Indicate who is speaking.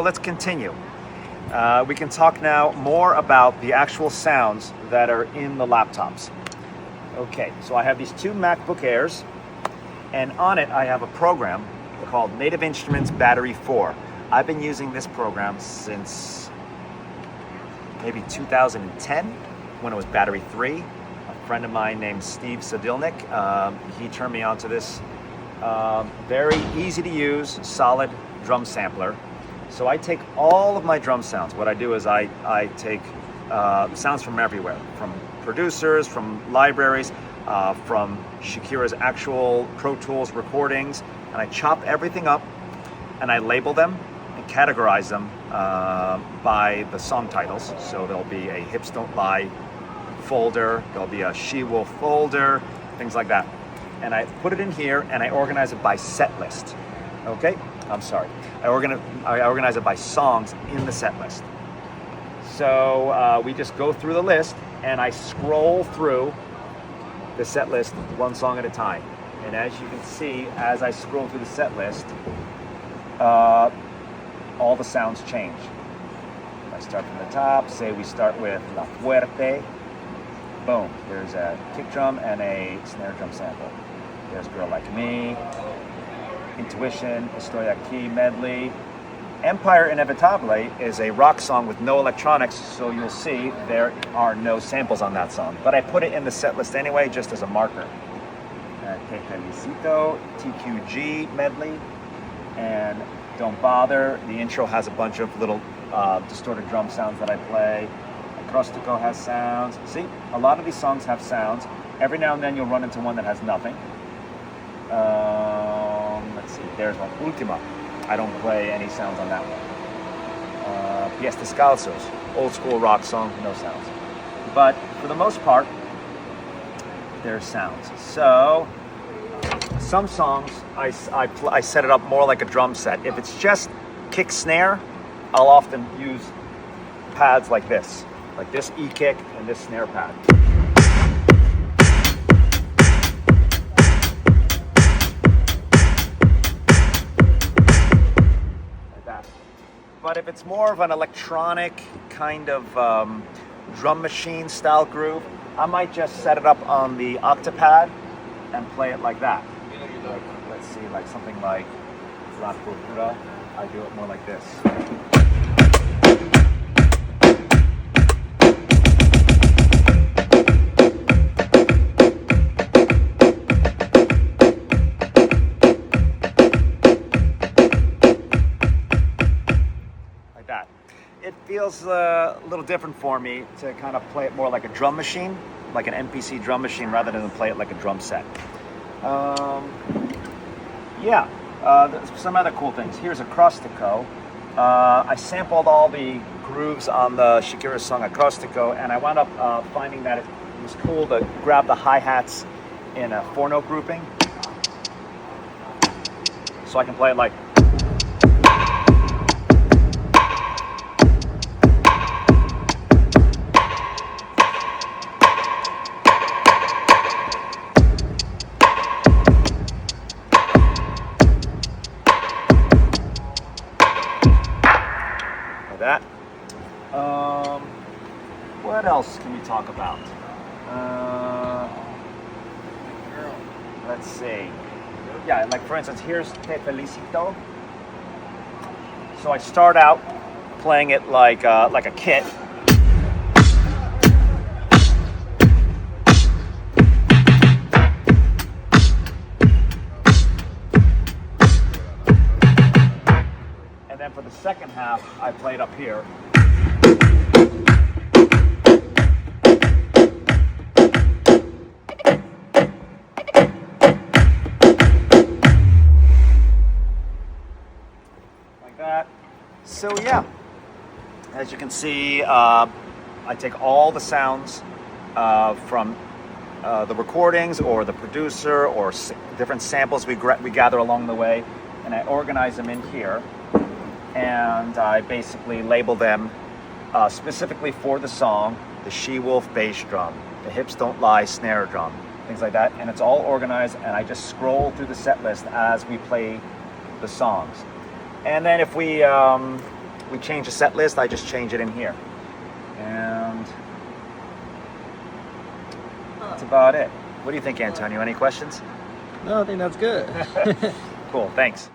Speaker 1: let's continue. We can talk now more about the actual sounds that are in the laptops. Okay, so I have these two MacBook Airs, and on it I have a program called Native Instruments Battery 4. I've been using this program since maybe 2010 when it was Battery 3. A friend of mine named Steve Sadilnik, he turned me on to this very easy to use, solid drum sampler. So I take all of my drum sounds. What I do is I take sounds from everywhere, from producers, from libraries, from Shakira's actual Pro Tools recordings, and I chop everything up and I label them and categorize them by the song titles. So there'll be a Hips Don't Lie folder, there'll be a She Wolf folder, things like that. And I put it in here and I organize it by set list. Okay? I'm sorry. I organize it by songs in the set list. So we just go through the list and I scroll through the set list one song at a time. And as you can see, as I scroll through the set list, all the sounds change. If I start from the top, say we start with La Fuerte. Boom, there's a kick drum and a snare drum sample. There's Girl Like Me, Intuition, Estoy Aquí medley. Empire Inevitable is a rock song with no electronics, so you'll see there are no samples on that song. But I put it in the set list anyway, just as a marker. Te Felicito, TQG medley, and Don't Bother. The intro has a bunch of little distorted drum sounds that I play. Acrostico has sounds. See, a lot of these songs have sounds. Every now and then you'll run into one that has nothing. Let's see, there's one, Ultima. I don't play any sounds on that one. Pies Descalzos, old school rock song, no sounds. But for the most part, there's sounds. So, some songs, I set it up more like a drum set. If it's just kick snare, I'll often use pads like this E-kick and this snare pad. Like that. But if it's more of an electronic kind of drum machine style groove, I might just set it up on the octapad and play it like that. Like, let's see, like something like La Purpura, I do it more like this. It feels a little different for me to kind of play it more like a drum machine, like an MPC drum machine, rather than play it like a drum set. There's some other cool things. Here's Acrostico. I sampled all the grooves on the Shakira song Acrostico, and I wound up finding that it was cool to grab the hi-hats in a 4-note grouping. So I can play it like that. What else can we talk about? Let's see. Yeah, like for instance, here's Te Felicito. So I start out playing it like a kit. And then for the second half, I play it up here. Like that. So yeah, as you can see, I take all the sounds from the recordings or the producer or different samples we gather along the way, and I organize them in here. And I basically label them specifically for the song, the She Wolf bass drum, the Hips Don't Lie snare drum, things like that. And it's all organized, and I just scroll through the set list as we play the songs. And then if we we change a set list, I just change it in here. And that's about it. What do you think, Antonio? Any questions?
Speaker 2: No, I think that's good.
Speaker 1: Cool, thanks.